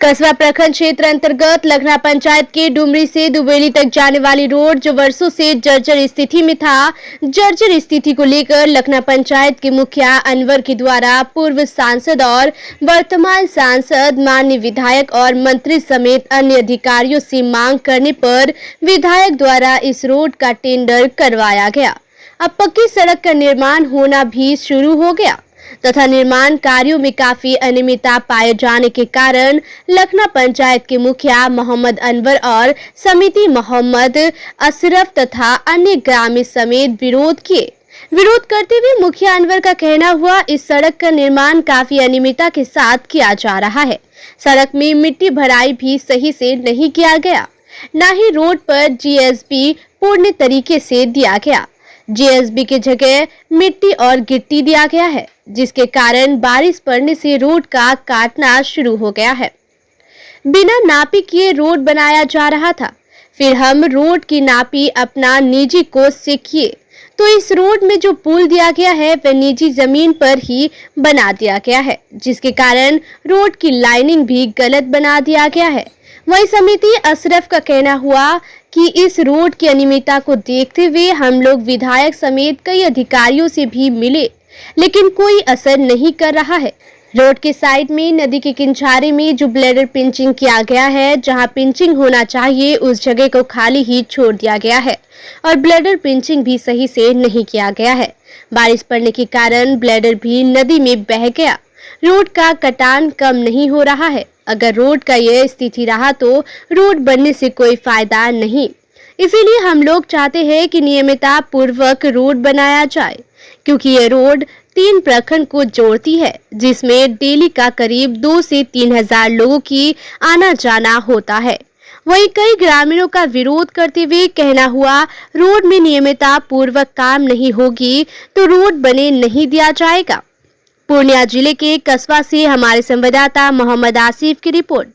कस्बा प्रखंड क्षेत्र अंतर्गत लखना पंचायत के डुमरी से दुबेली तक जाने वाली रोड जो वर्षों से जर्जर स्थिति में था, जर्जर स्थिति को लेकर लखना पंचायत के मुखिया अनवर के द्वारा पूर्व सांसद और वर्तमान सांसद, माननीय विधायक और मंत्री समेत अन्य अधिकारियों से मांग करने पर विधायक द्वारा इस रोड का टेंडर करवाया गया। अब पक्की सड़क का निर्माण होना भी शुरू हो गया तथा निर्माण कार्यों में काफी अनियमितता पाए जाने के कारण लखना पंचायत के मुखिया मोहम्मद अनवर और समिति मोहम्मद अशरफ तथा अन्य ग्रामीण समेत विरोध करते हुए मुखिया अनवर का कहना हुआ, इस सड़क का निर्माण काफी अनियमितता के साथ किया जा रहा है। सड़क में मिट्टी भराई भी सही से नहीं किया गया, न ही रोड पर जीएसबी पूर्ण तरीके से दिया गया। जीएसबी की जगह मिट्टी और गिट्टी दिया गया है, जिसके कारण बारिश पड़ने से रोड का काटना शुरू हो गया है। बिना नापी किए रोड बनाया जा रहा था। फिर हम रोड की नापी अपना निजी कोष से किए तो इस रोड में जो पुल दिया गया है वह निजी जमीन पर ही बना दिया गया है, जिसके कारण रोड की लाइनिंग भी गलत बना दिया गया है। वही समिति अशरफ का कहना हुआ कि इस रोड की अनियमितता को देखते हुए हम लोग विधायक समेत कई अधिकारियों से भी मिले, लेकिन कोई असर नहीं कर रहा है। रोड के साइड में नदी के किनारे में जो ब्लेडर पिंचिंग किया गया है, जहां पिंचिंग होना चाहिए उस जगह को खाली ही छोड़ दिया गया है और ब्लेडर पिंचिंग भी सही से नहीं किया गया है। बारिश पड़ने के कारण ब्लेडर भी नदी में बह गया। रोड का कटान कम नहीं हो रहा है। अगर रोड का यह स्थिति रहा तो रोड बनने से कोई फायदा नहीं। इसीलिए हम लोग चाहते हैं कि नियमितता पूर्वक रोड बनाया जाए, क्योंकि ये रोड 3 प्रखंड को जोड़ती है, जिसमें डेली का करीब 2 से 3 हजार लोगों की आना जाना होता है। वहीं कई ग्रामीणों का विरोध करते हुए कहना हुआ, रोड में नियमितता पूर्वक काम नहीं होगी तो रोड बने नहीं दिया जाएगा। पूर्णिया जिले के कस्बा से हमारे संवाददाता मोहम्मद आसिफ की रिपोर्ट।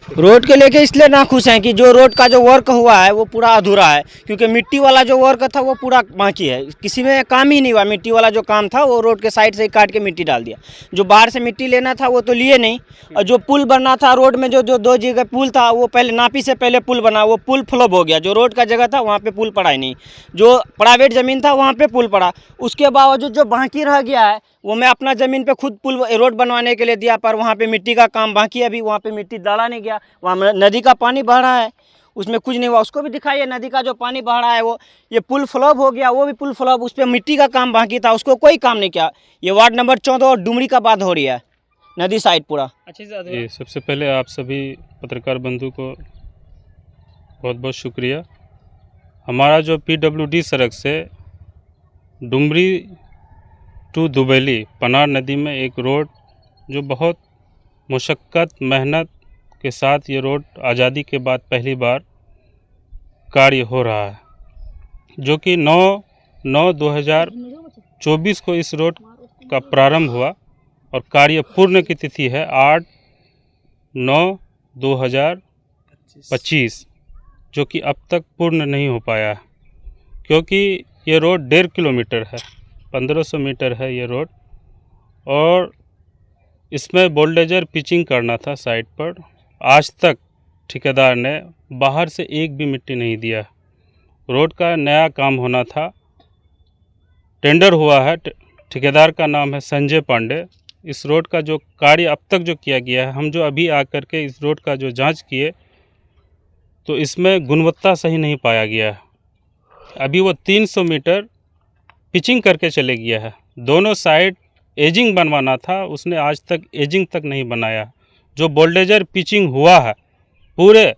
रोड के लेके इसलिए ना खुश हैं कि जो रोड का जो वर्क हुआ है वो पूरा अधूरा है, क्योंकि मिट्टी वाला जो वर्क था वो पूरा बाकी है। किसी में काम ही नहीं हुआ। मिट्टी वाला जो काम था वो रोड के साइड से ही काट के मिट्टी डाल दिया। जो बाहर से मिट्टी लेना था वो तो लिए नहीं, और जो पुल बनना था रोड में, जो 2 जगह पुल था वो पहले नापी से पहले पुल बना, वो पुल फ्लॉप हो गया। जो रोड का जगह था वहाँ पर पुल पड़ा ही नहीं। जो प्राइवेट ज़मीन था वहाँ पर पुल पड़ा। उसके बावजूद जो बाकी रह गया है वो मैं अपना ज़मीन पे खुद पुल रोड बनवाने के लिए दिया, पर वहाँ पे मिट्टी का काम बाकी है। अभी वहाँ पे मिट्टी डाला नहीं गया। वहाँ नदी का पानी बह रहा है, उसमें कुछ नहीं हुआ। उसको भी दिखाइए, नदी का जो पानी बह रहा है वो, ये पुल फ्लॉप हो गया, वो भी पुल फ्लॉप। उस पर मिट्टी का काम बाकी था, उसको कोई काम नहीं किया। ये वार्ड नंबर 14 और डुमरी का बात हो रही है, नदी साइड पूरा। अच्छा, सबसे पहले आप सभी पत्रकार बंधु को बहुत बहुत शुक्रिया। हमारा जो PWD सड़क से डुमरी टू दुबेली पनार नदी में एक रोड, जो बहुत मुशक्क़त मेहनत के साथ ये रोड आज़ादी के बाद पहली बार कार्य हो रहा है, जो कि 9/9/2024 को इस रोड का प्रारंभ हुआ और कार्य पूर्ण की तिथि है 8/9/2025, जो कि अब तक पूर्ण नहीं हो पाया है, क्योंकि ये रोड 1.5 किलोमीटर है, 1500 मीटर है ये रोड, और इसमें बोल्डेजर पिचिंग करना था साइड पर। आज तक ठेकेदार ने बाहर से एक भी मिट्टी नहीं दिया। रोड का नया काम होना था, टेंडर हुआ है, ठेकेदार का नाम है संजय पांडे। इस रोड का जो कार्य अब तक जो किया गया है, हम जो अभी आकर के इस रोड का जो जांच किए तो इसमें गुणवत्ता सही नहीं पाया गया है। अभी वो 300 मीटर पिचिंग करके चले गया है। दोनों साइड एजिंग बनवाना था, उसने आज तक एजिंग तक नहीं बनाया। जो बोल्डेजर पिचिंग हुआ है, पूरे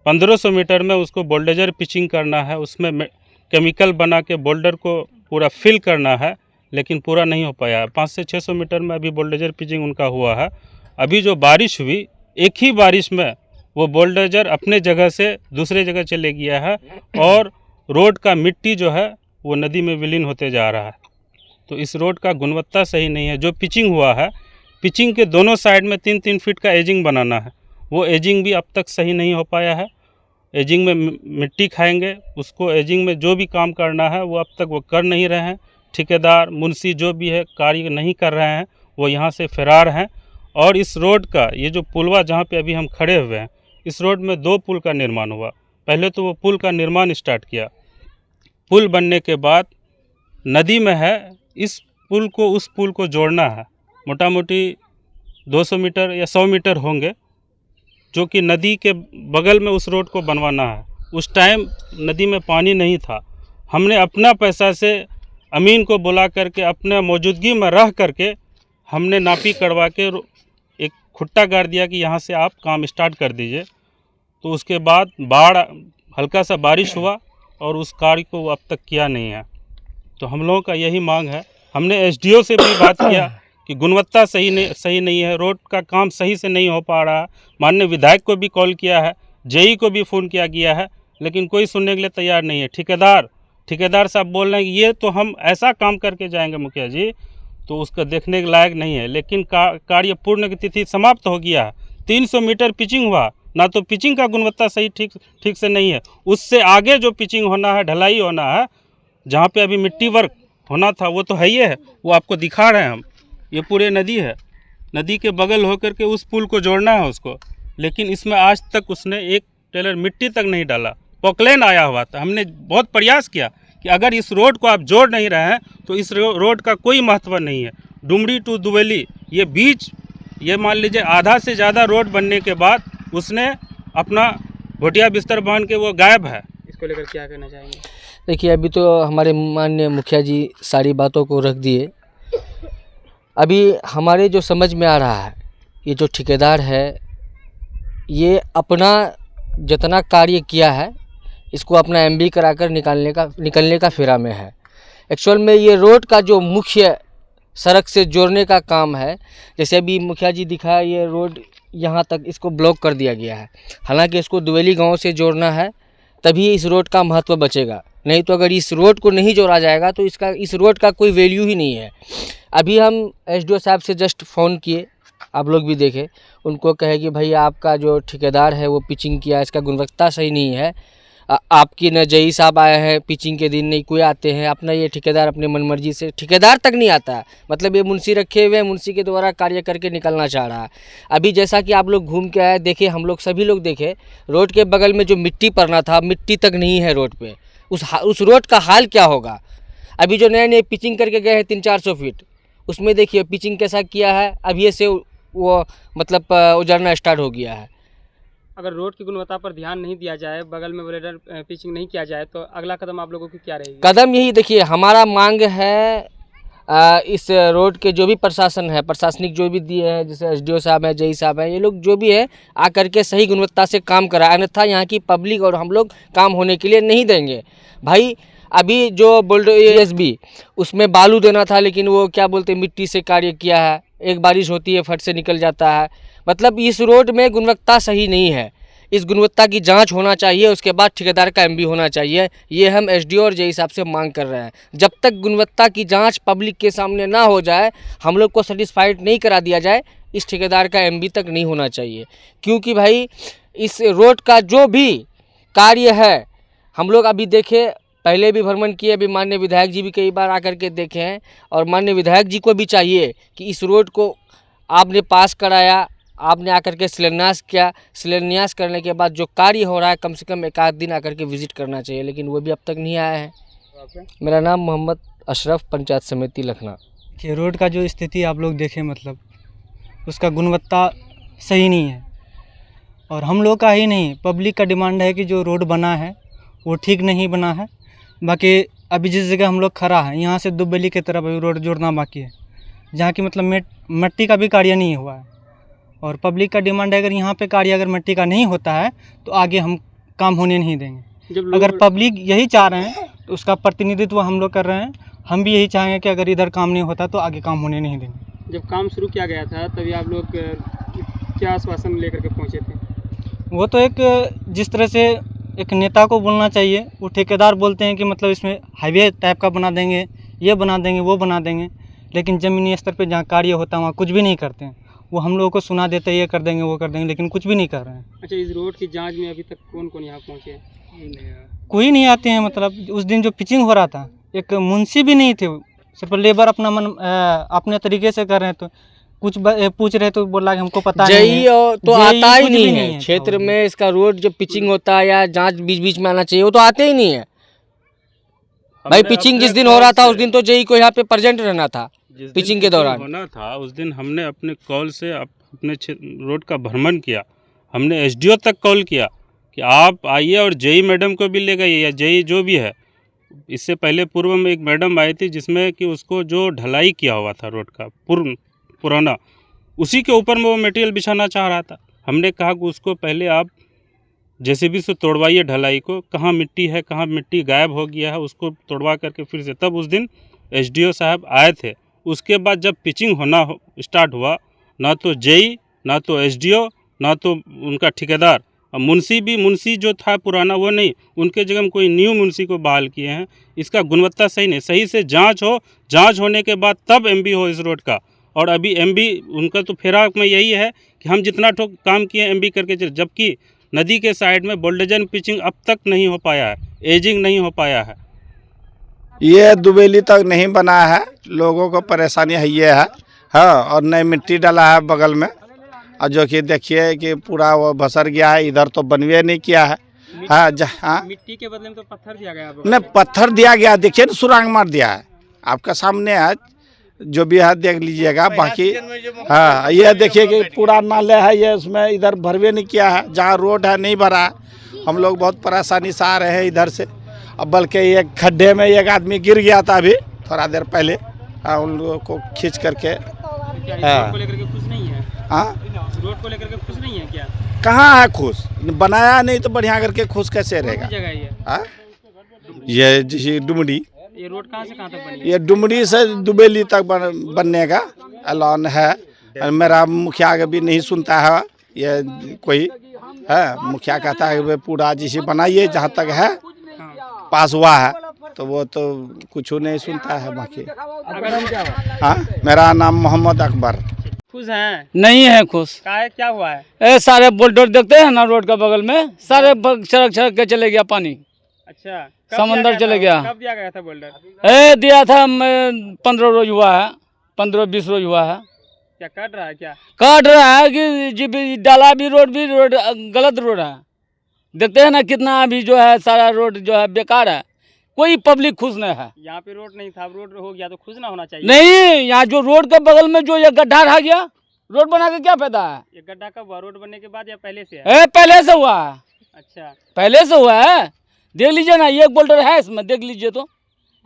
1500 मीटर में उसको बोल्डेजर पिचिंग करना है, उसमें केमिकल बना के बोल्डर को पूरा फिल करना है, लेकिन पूरा नहीं हो पाया है। 500 से 600 मीटर में अभी बोल्डेजर पिचिंग उनका हुआ है। अभी जो बारिश हुई, एक ही बारिश में वो बोल्डेजर अपने जगह से दूसरे जगह चले गया है और रोड का मिट्टी जो है वो नदी में विलीन होते जा रहा है। तो इस रोड का गुणवत्ता सही नहीं है। जो पिचिंग हुआ है, पिचिंग के दोनों साइड में 3-3 फीट का एजिंग बनाना है, वो एजिंग भी अब तक सही नहीं हो पाया है। एजिंग में मिट्टी खाएंगे, उसको एजिंग में जो भी काम करना है वो अब तक वो कर नहीं रहे हैं। ठेकेदार, मुंशी जो भी है कार्य नहीं कर रहे हैं, वो यहाँ से फरार हैं और इस रोड का ये जो पुलवा जहाँ पे अभी हम खड़े हुए हैं, इस रोड में 2 पुल का निर्माण हुआ। पहले तो वो पुल का निर्माण स्टार्ट किया, पुल बनने के बाद नदी में है, इस पुल को उस पुल को जोड़ना है। मोटा मोटी 200 मीटर या 100 मीटर होंगे, जो कि नदी के बगल में उस रोड को बनवाना है। उस टाइम नदी में पानी नहीं था, हमने अपना पैसा से अमीन को बुला करके अपने मौजूदगी में रह करके हमने नापी करवा के एक खुट्टा गाड़ दिया कि यहाँ से आप काम स्टार्ट कर दीजिए। तो उसके बाद बाढ़, हल्का सा बारिश हुआ और उस कार्य को अब तक किया नहीं है। तो हम लोगों का यही मांग है, हमने एसडीओ से भी बात किया कि गुणवत्ता सही नहीं है, रोड का काम सही से नहीं हो पा रहा है। माननीय विधायक को भी कॉल किया है, जेई को भी फ़ोन किया गया है, लेकिन कोई सुनने के लिए तैयार नहीं है। ठेकेदार साहब बोल रहे हैं कि ये तो हम ऐसा काम करके जाएंगे मुखिया जी, तो उसका देखने के लायक नहीं है। लेकिन कार्य पूर्ण की तिथि समाप्त हो गया है। 300 मीटर पिचिंग हुआ, ना तो पिचिंग का गुणवत्ता सही ठीक से नहीं है। उससे आगे जो पिचिंग होना है, ढलाई होना है, जहाँ पे अभी मिट्टी वर्क होना था वो तो है ही है, वो आपको दिखा रहे हैं हम। ये पूरे नदी है, नदी के बगल होकर के उस पुल को जोड़ना है उसको, लेकिन इसमें आज तक उसने एक टेलर मिट्टी तक नहीं डाला। पोकलेन आया हुआ था, हमने बहुत प्रयास किया कि अगर इस रोड को आप जोड़ नहीं रहे हैं तो इस रोड का कोई महत्व नहीं है। डुमरी टू दुबेली ये बीच, ये मान लीजिए आधा से ज़्यादा रोड बनने के बाद उसने अपना घोटिया बिस्तर बांध के वो गायब है। इसको लेकर क्या कहना चाहेंगे? देखिए, अभी तो हमारे माननीय मुखिया जी सारी बातों को रख दिए। अभी हमारे जो समझ में आ रहा है, ये जो ठेकेदार है ये अपना जितना कार्य किया है इसको अपना एमबी कराकर निकलने का फेरा में है। एक्चुअल में ये रोड का जो मुख्य सड़क से जोड़ने का काम है, जैसे अभी मुखिया जी दिखाया, ये रोड यहाँ तक इसको ब्लॉक कर दिया गया है। हालांकि इसको दुबेली गांव से जोड़ना है, तभी इस रोड का महत्व बचेगा। नहीं तो अगर इस रोड को नहीं जोड़ा जाएगा तो इस रोड का कोई वैल्यू ही नहीं है। अभी हम एसडीओ साहब से जस्ट फ़ोन किए, आप लोग भी देखे, उनको कहे कि भाई आपका जो ठेकेदार है वो पिचिंग किया, इसका गुणवत्ता सही नहीं है। आपकी न जेई साहब आए हैं पिचिंग के दिन, नहीं कोई आते हैं। अपना ये ठेकेदार अपने मनमर्जी से, ठेकेदार तक नहीं आता है, मतलब ये मुंशी रखे हुए हैं, मुंशी के द्वारा कार्य करके निकलना चाह रहा है। अभी जैसा कि आप लोग घूम के आए, देखे, हम लोग सभी लोग देखे, रोड के बगल में जो मिट्टी पड़ना था, मिट्टी तक नहीं है रोड पे। उस रोड का हाल क्या होगा? अभी जो नए पिचिंग करके गए हैं 300-400 फीट, उसमें देखिए पिचिंग कैसा किया है। अभी से वो मतलब उजड़ना स्टार्ट हो गया है। अगर रोड की गुणवत्ता पर ध्यान नहीं दिया जाए, बगल में ब्लेडर पिचिंग नहीं किया जाए, तो अगला कदम आप लोगों की क्या रहेगी? कदम यही देखिए, हमारा मांग है इस रोड के जो भी प्रशासन है, प्रशासनिक जो भी दिए हैं, जैसे एसडीओ साहब हैं, जेई साहब हैं, ये लोग जो भी है आकर के सही गुणवत्ता से काम कराए, अन्यथा यहाँ की पब्लिक और हम लोग काम होने के लिए नहीं देंगे। भाई अभी जो बुलडोजर उसमें बालू देना था, लेकिन वो क्या बोलते हैं मिट्टी से कार्य किया है। एक बारिश होती है फट से निकल जाता है। मतलब इस रोड में गुणवत्ता सही नहीं है। इस गुणवत्ता की जांच होना चाहिए, उसके बाद ठेकेदार का एमबी होना चाहिए। ये हम एसडीओ और जेई साहब से मांग कर रहे हैं। जब तक गुणवत्ता की जांच पब्लिक के सामने ना हो जाए, हम लोग को सेटिस्फाइड नहीं करा दिया जाए, इस ठेकेदार का एमबी तक नहीं होना चाहिए। क्योंकि भाई इस रोड का जो भी कार्य है, हम लोग अभी देखे, पहले भी भ्रमण किए, अभी माननीय विधायक जी भी कई बार आकर के देखे हैं, और माननीय विधायक जी को भी चाहिए कि इस रोड को आपने पास कराया, आपने आकर के शिलान्यास किया, शिलान्यास करने के बाद जो कार्य हो रहा है कम से कम एक आध दिन आकर के विजिट करना चाहिए, लेकिन वो भी अब तक नहीं आया है। मेरा नाम मोहम्मद अशरफ, पंचायत समिति लखना। कि रोड का जो स्थिति आप लोग देखें, मतलब उसका गुणवत्ता सही नहीं है, और हम लोग का ही नहीं, पब्लिक का डिमांड है कि जो रोड बना है वो ठीक नहीं बना है। बाकी अभी जिस जगह हम लोग खड़ा है, यहाँ से दुबेली की तरफ अभी रोड जोड़ना बाकी है, जहाँ की मतलब मिट्टी का भी कार्य नहीं हुआ है। और पब्लिक का डिमांड है अगर यहाँ पे कार्य अगर मिट्टी का नहीं होता है तो आगे हम काम होने नहीं देंगे। अगर पब्लिक यही चाह रहे हैं तो उसका प्रतिनिधित्व हम लोग कर रहे हैं। हम भी यही चाहेंगे कि अगर इधर काम नहीं होता तो आगे काम होने नहीं देंगे। जब काम शुरू किया गया था तभी आप लोग क्या आश्वासन लेकर के पहुँचे थे? वो तो एक जिस तरह से एक नेता को बोलना चाहिए, वो ठेकेदार बोलते हैं कि मतलब इसमें हाईवे टाइप का बना देंगे, ये बना देंगे, वो बना देंगे, लेकिन ज़मीनी स्तर पे जहाँ कार्य होता है वहाँ कुछ भी नहीं करते हैं। वो हम लोगों को सुना देते हैं ये कर देंगे वो कर देंगे, लेकिन कुछ भी नहीं कर रहे हैं। अच्छा, इस रोड की जांच में अभी तक कौन कौन यहाँ पहुँचे? कोई नहीं आते हैं। मतलब उस दिन जो पिचिंग हो रहा था, एक मुंशी भी नहीं थे, सिर्फ लेबर अपने तरीके से कर रहे हैं। तो पूछ रहे तो बोला कि हमको पता नहीं जेई है। तो जेई आता ही कुछ भी नहीं है क्षेत्र में। इसका रोड जो पिचिंग होता है या जांच बीच बीच में आना चाहिए वो तो आते ही नहीं है भाई। हमने पिचिंग अपने जिस दिन हो रहा था कॉल उस दिन तो जेई को यहाँ पे प्रेजेंट रहना था जिस दिन पिचिंग के दौरान। होना था उस दिन हमने अपने कॉल से अपने रोड का भ्रमण किया। हमने एसडीओ तक कॉल किया कि आप आइए और जेई मैडम को भी ले गए या जेई जो भी है। इससे पहले पूर्व में एक मैडम आई थी जिसमें कि उसको जो ढलाई किया हुआ था रोड का पुराना, उसी के ऊपर में वो मटेरियल बिछाना चाह रहा था। हमने कहा कि उसको पहले आप जेसीबी से तोड़वाइए ढलाई को, कहाँ मिट्टी है, कहाँ मिट्टी गायब हो गया है, उसको तोड़वा करके फिर से। तब उस दिन एसडीओ साहब आए थे। उसके बाद जब पिचिंग होना स्टार्ट हुआ, ना तो जेई, ना तो एसडीओ, ना तो उनका ठेकेदार, और मुंशी जो था पुराना वो नहीं, उनके जगह में कोई न्यू मुंशी को बहाल किए हैं। इसका गुणवत्ता सही नहीं, सही से जांच हो, जांच होने के बाद तब एमबी हो इस रोड का। और अभी एमबी उनका तो फेरा में यही है कि हम जितना ठोक काम किए एमबी करके चले, जबकि नदी के साइड में बोल्डेजन पिचिंग अब तक नहीं हो पाया है, एजिंग नहीं हो पाया है। ये दुबेली तक नहीं बना है, लोगों को परेशानी है ये है। हाँ, और नई मिट्टी डाला है बगल में, और जो कि देखिए कि पूरा वो भसर गया है। इधर तो बनवे नहीं किया है। हाँ, जहाँ मिट्टी के बदले में तो पत्थर दिया गया है। नहीं, पत्थर दिया गया, देखिए ना, सुरांग मार दिया है। आपका सामने है, जो भी है देख लीजिएगा। बाकी हाँ, ये देखिए कि पूरा नाले है ये, उसमें इधर भरवे नहीं किया है। जहाँ रोड है नहीं भरा है। हम लोग बहुत परेशानी से आ रहे हैं इधर से। अब बल्कि एक खड्डे में एक आदमी गिर गया था अभी थोड़ा देर पहले। उन लोगों को खींच करके। रोड को लेकर के खुश नहीं है? हाँ, रोड को लेकर के खुश नहीं है क्या? कहाँ है खुश? बनाया नहीं तो बढ़िया करके खुश कैसे रहेगा? जगह है ये? हाँ, ये जैसे डुमरी, ये रोड कहाँ से कहाँ तक बनी? ये डुमरी से दुबेली तक बनने का ऐलान है। मेरा मुखिया भी नहीं सुनता है ये कोई है। मुखिया कहता है कि पूरा जैसे बनाइए, जहाँ तक है पास हुआ है, तो वो तो कुछ नहीं सुनता है। बाकी हाँ, मेरा नाम मोहम्मद अकबर। खुश हैं? नहीं है खुश। क्या हुआ है? ए सारे बोल्डर देखते हैं ना रोड का बगल में, सारे सड़क सड़क के चले गया पानी। अच्छा, समंदर चले गया। कब दिया गया था बोल्डर? दिया था 15 रोज हुआ है, 15-20 रोज हुआ है। क्या काट रहा है? क्या काट रहा है कि जी भी डाला भी रोड गलत रोड है। देखते हैं ना कितना अभी जो है सारा रोड जो है बेकार है। कोई पब्लिक खुश नहीं है। यहाँ पे रोड नहीं था, रोड हो गया तो खुश ना होना चाहिए? नहीं, यहाँ जो रोड के बगल में जो ये गड्ढा रह गया, रोड बना के क्या फायदा है? ये गड्ढा कब हुआ? रोड बनने के बाद या पहले से है? पहले से हुआ है। अच्छा, पहले से हुआ है। देख लीजिए ना, ये बोल्डर है इसमें, देख लीजिए तो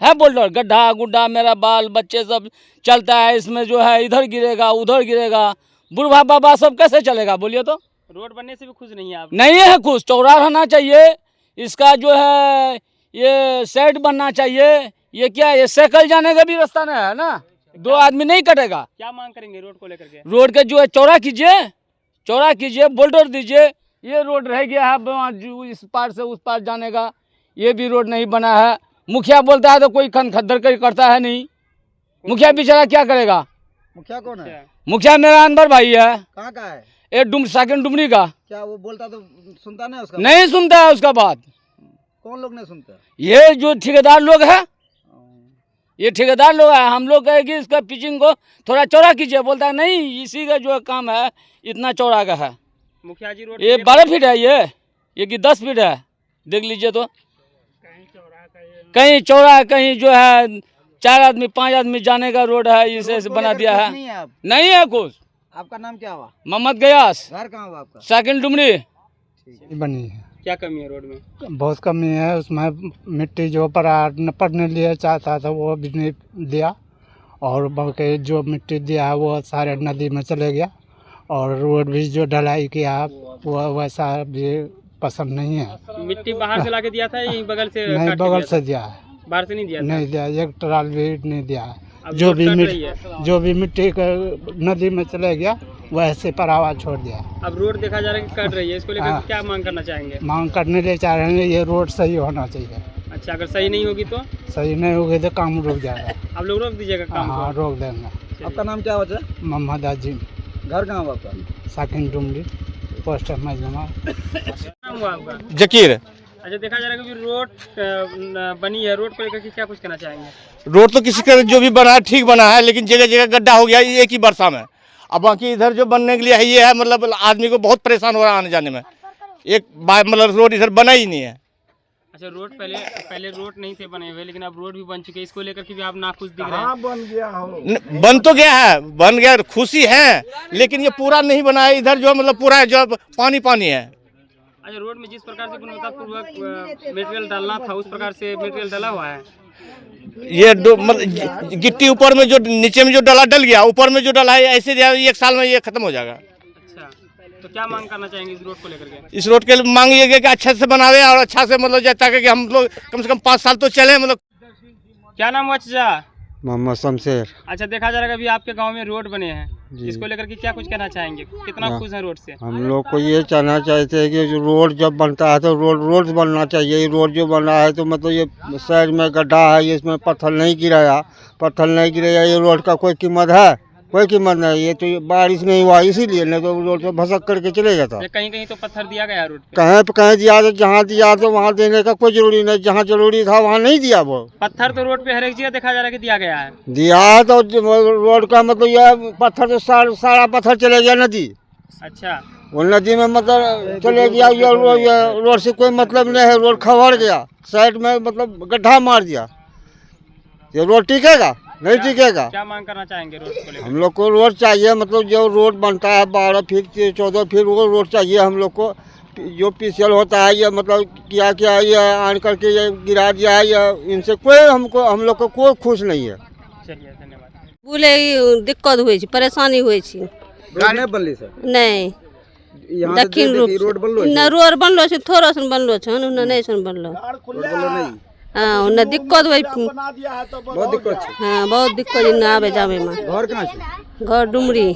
है बोल्डर। गड्ढा गुड्ढा, मेरा बाल बच्चे सब चलता है इसमें, जो है इधर गिरेगा उधर गिरेगा, बूढ़ा बाबा सब कैसे चलेगा बोलिए तो? रोड बनने से भी खुश नहीं है आप? नहीं है खुश। चौड़ा रहना चाहिए इसका, जो है ये साइड बनना चाहिए। ये क्या, ये साइकिल जाने का भी रास्ता नहीं है ना, दो आदमी नहीं कटेगा। क्या मांग करेंगे रोड को लेकर के? रोड का जो है चौड़ा कीजिए, बोल्डर दीजिए। ये रोड रह गया है इस पार से उस पार जाने का, ये भी रोड नहीं बना है। मुखिया बोलता है तो कोई खद्दर करता है नहीं। मुखिया बेचारा क्या करेगा? मुखिया कौन है? मुखिया मेरा अनवर भाई है। कहाँ का है? ये सेकंड डुमरी का। क्या वो बोलता तो सुनता नहीं उसका? नहीं सुनता है उसका बात। कौन लोग नहीं सुनते? ये जो ठेकेदार लोग है, ये ठेकेदार लोग है। हम लोग कहे कि इसका पिचिंग को थोड़ा चौड़ा कीजिए, बोलता है नहीं, इसी का जो काम है इतना चौड़ा का है। मुखिया जी रोड ये 12 फीट है, ये कि 10 फीट है, देख लीजिए तो। कहीं चौड़ा, कहीं जो है 4 आदमी 5 आदमी जाने का रोड है, इसे बना दिया है। नहीं है कुछ। आपका नाम क्या हुआ? मोहम्मद गयास। घर कहाँ हुआ आपका? सेकंड डुमरी बनी है। क्या कमी है रोड में? बहुत कमी है उसमें। मिट्टी जो पड़ने लिए चाहता था वो भी नहीं दिया, और बाकी जो मिट्टी दिया है वो सारे नदी में चले गया। और रोड भी जो ढलाई किया वो वैसा भी पसंद नहीं है। मिट्टी बाहर से लाके दिया था, यही बगल से? नहीं, बगल से दिया है। बाहर से नहीं दिया था? नहीं दिया, एक ट्राल भी नहीं दिया है। अब जो रोड भी कट रही है। जो भी मिट्टी नदी में चले गया वैसे पर आवाज छोड़ दिया। अब रोड देखा जा रहा है कि कट रही है, इसको लेकर क्या मांग करना चाहेंगे? मांग करने ले चाह रहे हैं, ये रोड सही होना चाहिए। अच्छा, अगर सही नहीं होगी तो? सही नहीं होगी तो काम रुक जाएगा। आप लोग रोक दीजिएगा काम हाँ, को? रोक देंगे। आपका नाम क्या होता है? मोहम्मद अजीम, घर कहाँ हुआ आपका? साकिन डुमरी, पोस्ट मजमा। नाम हुआ आपका? जकीर। अच्छा, देखा जा रहा है कि रोड बनी है, रोड को लेकर के क्या कुछ कहना चाहेंगे? रोड तो किसी का जो भी बना है ठीक बना है, लेकिन जगह जगह गड्ढा हो गया एक ही वर्षा में। अब बाकी इधर जो बनने के लिए है ये है, मतलब आदमी को बहुत परेशान हो रहा है आने जाने में। एक मतलब रोड इधर बना ही नहीं है। अच्छा, रोड पहले रोड नहीं थे बने हुए, लेकिन अब रोड भी बन चुके हैं, इसको लेकर के भी आप नाखुश दिख रहे हैं। बन तो गया है, बन गया, खुशी है, लेकिन ये पूरा नहीं बना है। इधर जो मतलब पूरा जो पानी पानी है। अच्छा, रोड में जिस प्रकार से गुणवत्तापूर्वक मटेरियल डालना था उस प्रकार से मटेरियल डाला हुआ है। ये मतलब गिट्टी ऊपर में जो नीचे में जो डल गया, ऊपर में जो डला है ऐसे 1 साल में ये खत्म हो जाएगा। अच्छा, तो क्या मांग करना चाहेंगे इस रोड को लेकर के? इस रोड के मांग ये है कि अच्छे से बनावे और अच्छा से मतलब ताकि कि हम लोग कम से कम 5 साल तो चले। मतलब क्या नाम हुआ चाचा? मोहम्मद शमशेर। अच्छा, देखा जा रहा है अभी आपके गांव में रोड बने हैं, इसको लेकर के क्या कुछ कहना चाहेंगे? कितना खुश हैं रोड से? हम लोग को ये कहना चाहते हैं कि जो रोड जब बनता है तो रोड बनना चाहिए। ये रोड जो बना है तो मतलब ये साइड में गड्ढा है, ये इसमें पत्थर नहीं गिराया, ये रोड का कोई कीमत है? कोई कीमत नहीं। ये तो बारिश नहीं हुआ इसीलिए, नहीं तो रोड तो भसक करके चले जाता। कहीं कहीं तो पत्थर दिया गया रोड पे। कहीं दिया तो जहाँ दिया तो वहाँ देने का कोई जरूरी नहीं, जहाँ जरूरी था वहाँ नहीं दिया। वो पत्थर तो रोड पे हर एक जगह देखा जा रहा है कि दिया गया है। दिया तो रोड का मतलब यह पत्थर तो सारा पत्थर चले गया नदी। अच्छा, वो नदी में मतलब चले गया। ये रोड से कोई मतलब नहीं है, रोड खबर गया, साइड में मतलब गड्ढा मार दिया। ये रोड टिकेगा? नहीं टिकेगा। क्या मांग करना चाहेंगे रोड को लेकर? हम लोग को रोड चाहिए, मतलब जो रोड बनता है 12 फीट 14 फीट वो रोड चाहिए हम लोग को। जो पीसीएल होता है ये मतलब क्या ये आन करके ये गिरा दिया है, ये इनसे कोई हम लोग को कोई खुश नहीं है। चलिए, धन्यवाद। बोले दिक्कत हुई छी, परेशानी हुई छी। रोड नहीं बनली सर? नहीं, यहाँ दक्षिण रूप रोड बनलो न रोड बनलो छै, थोड़ा सन बनलो छै, उन्हें नहीं सन बनलो। नहीं, हाँ, उन्हें दिक्कत हुई। बहुत दिक्कत है। हाँ, बहुत दिक्कत न आवे जावे में। घर कहाँ है? घर डुमरी।